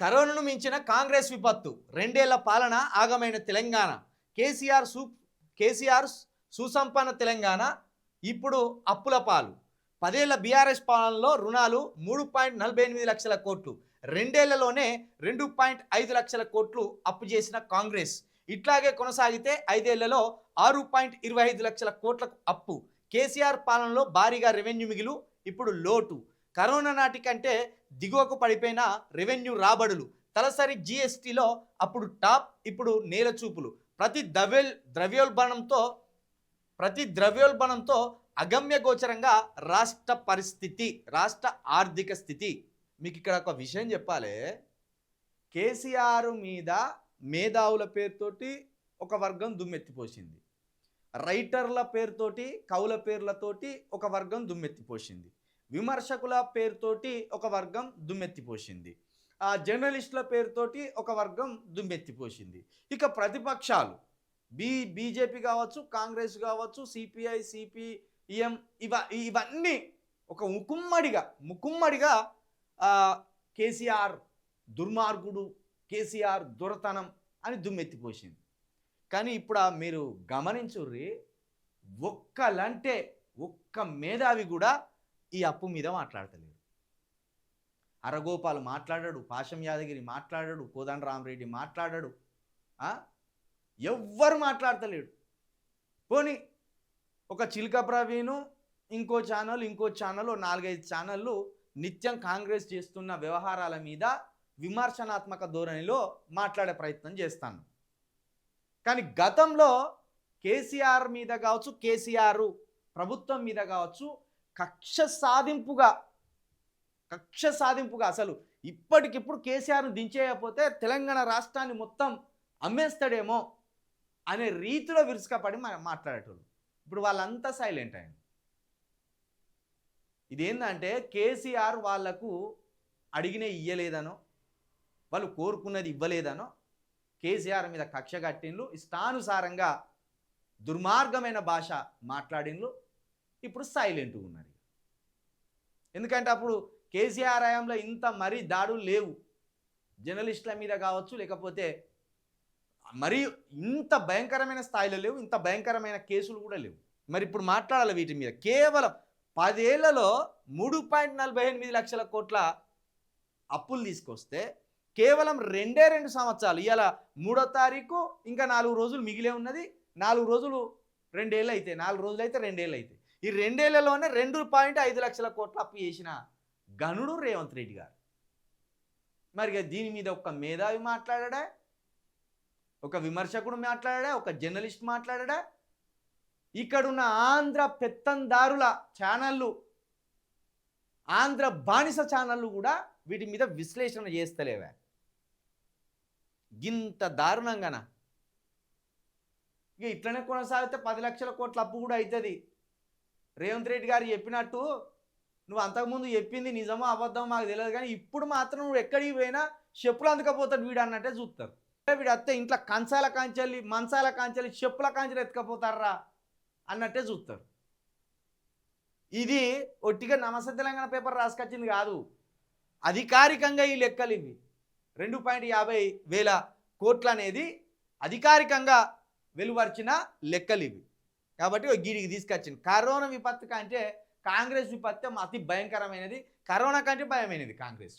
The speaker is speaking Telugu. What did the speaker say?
కరోనాను మించిన కాంగ్రెస్ విపత్తు, రెండేళ్ల పాలన ఆగమైన తెలంగాణ. కేసీఆర్ సుసంపన్న తెలంగాణ ఇప్పుడు అప్పుల పాలు. 10 ఏళ్ల బీఆర్ఎస్ పాలనలో రుణాలు 3.48 లక్షల కోట్లు, రెండేళ్లలోనే 2.5 లక్షల కోట్లు అప్పు చేసిన కాంగ్రెస్. ఇట్లాగే కొనసాగితే 5 ఏళ్లలో 6.25 లక్షల కోట్లకు అప్పు. కేసీఆర్ పాలనలో భారీగా రెవెన్యూ మిగులు, ఇప్పుడు లోటు. కరోనా నాటి కంటే దిగువకు పడిపోయిన రెవెన్యూ రాబడులు. తలసరి జీఎస్టీలో అప్పుడు టాప్, ఇప్పుడు నేల చూపులు. ప్రతి ద్రవ్యోల్బణంతో అగమ్య గోచరంగా రాష్ట్ర పరిస్థితి, రాష్ట్ర ఆర్థిక స్థితి. మీకు ఇక్కడ ఒక విషయం చెప్పాలి. కేసీఆర్ మీద మేధావుల పేరుతోటి ఒక వర్గం దుమ్మెత్తిపోసింది, రైటర్ల పేరుతోటి కవుల పేర్లతోటి ఒక వర్గం దుమ్మెత్తిపోసింది, విమర్శకుల పేరుతోటి ఒక వర్గం దుమ్మెత్తిపోసింది, జర్నలిస్టుల పేరుతోటి ఒక వర్గం దుమ్మెత్తిపోసింది. ఇక ప్రతిపక్షాలు బీజేపీ కావచ్చు, కాంగ్రెస్ కావచ్చు, సిపిఐ, సిపిఎం, ఇవన్నీ ఒక ముకుమ్మడిగా కేసీఆర్ దుర్మార్గుడు, కేసీఆర్ దొరతనం అని దుమ్మెత్తిపోసింది. కానీ ఇప్పుడు మీరు గమనించుర్రి, ఒక్క మేధావి కూడా ఈ అప్పు మీద మాట్లాడతలేడు. అరగోపాల్ మాట్లాడాడు, పాశం యాదగిరి మాట్లాడాడు, కోదండరామరెడ్డి మాట్లాడాడు, ఎవ్వరు మాట్లాడతలేడు. పోనీ ఒక చిలక ప్రవీణు, ఇంకో ఛానల్ 4-5 ఛానళ్ళు నిత్యం కాంగ్రెస్ చేస్తున్న వ్యవహారాల మీద విమర్శనాత్మక ధోరణిలో మాట్లాడే ప్రయత్నం చేస్తాను. కానీ గతంలో కేసీఆర్ మీద కావచ్చు, కేసీఆర్ ప్రభుత్వం మీద కావచ్చు, కక్ష సాధింపుగా అసలు ఇప్పటికిప్పుడు కేసీఆర్ను దించేయకపోతే తెలంగాణ రాష్ట్రాన్ని మొత్తం అమ్మేస్తాడేమో అనే రీతిలో విరుసుకపడి మాట్లాడేటోళ్ళు. ఇప్పుడు వాళ్ళంతా సైలెంట్ అయ్యారు. ఇదేంటంటే కేసీఆర్ వాళ్లకు అడిగిన ఇయ్యలేదనో, వాళ్ళు కోరుకున్నది ఇవ్వలేదనో కేసీఆర్ మీద కక్ష కట్టిండ్లు, ఇష్టానుసారంగా దుర్మార్గమైన భాష మాట్లాడిండ్లు. ఇప్పుడు సైలెంట్గా ఉన్నారు. ఎందుకంటే అప్పుడు కేసీఆర్ హయాంలో ఇంత మరీ దాడులు లేవు, జర్నలిస్టుల మీద కావచ్చు, లేకపోతే మరీ ఇంత భయంకరమైన స్థాయిలో లేవు, ఇంత భయంకరమైన కేసులు కూడా లేవు. మరి ఇప్పుడు మాట్లాడాలి వీటి మీద. కేవలం 10 ఏళ్లలో 3.48 లక్షల కోట్ల అప్పులు తీసుకొస్తే కేవలం 2 సంవత్సరాలు, ఇవాళ 3వ తారీఖు, ఇంకా 4 రోజులు మిగిలే ఉన్నది. 4 రోజులు 2 ఏళ్ళు అయితే, 4 రోజులు అయితే 2 ఏళ్ళు అయితే, ఈ 2 ఏళ్లలోనే 2.5 లక్షల కోట్ల అప్పు చేసిన గనుడు రేవంత్ రెడ్డి గారు. మరి దీని మీద ఒక మేధావి మాట్లాడా, ఒక విమర్శకుడు మాట్లాడా, ఒక జర్నలిస్ట్ మాట్లాడా, ఇక్కడున్న ఆంధ్ర పెత్తందారుల ఛానళ్ళు, ఆంధ్ర బానిస ఛానళ్ళు కూడా వీటి మీద విశ్లేషణ చేస్తలేవా? ఇంత దారుణంగానా? ఇక ఇట్లనే కొనసాగితే 10 లక్షల కోట్ల అప్పు కూడా అవుతుంది. రేవంత్ రెడ్డి గారు చెప్పినట్టు, నువ్వు అంతకుముందు చెప్పింది నిజమో అబద్ధమో మాకు తెలియదు, కానీ ఇప్పుడు మాత్రం నువ్వు ఎక్కడికి పోయినా చెప్పులు అందుకపోతాడు వీడు అన్నట్టే చూస్తారు. వీడు అత్తే ఇంట్లో కంచాల కాంచెల్లి, మంచాల కాంచెల్లి, చెప్పుల కాంచెలు ఎత్తుకపోతారా అన్నట్టే చూస్తారు. ఇది ఒట్టిగా నమస్తే తెలంగాణ పేపర్ రాసుకొచ్చింది కాదు, అధికారికంగా ఈ లెక్కలు ఇవి. 2.50 కోట్లు అనేది అధికారికంగా వెలువరిచిన లెక్కలు ఇవి. కాబట్టి గీడికి తీసుకొచ్చింది. కరోనా విపత్తు కంటే కాంగ్రెస్ విపత్తు అతి భయంకరమైనది, కరోనా కంటే భయమైనది కాంగ్రెస్.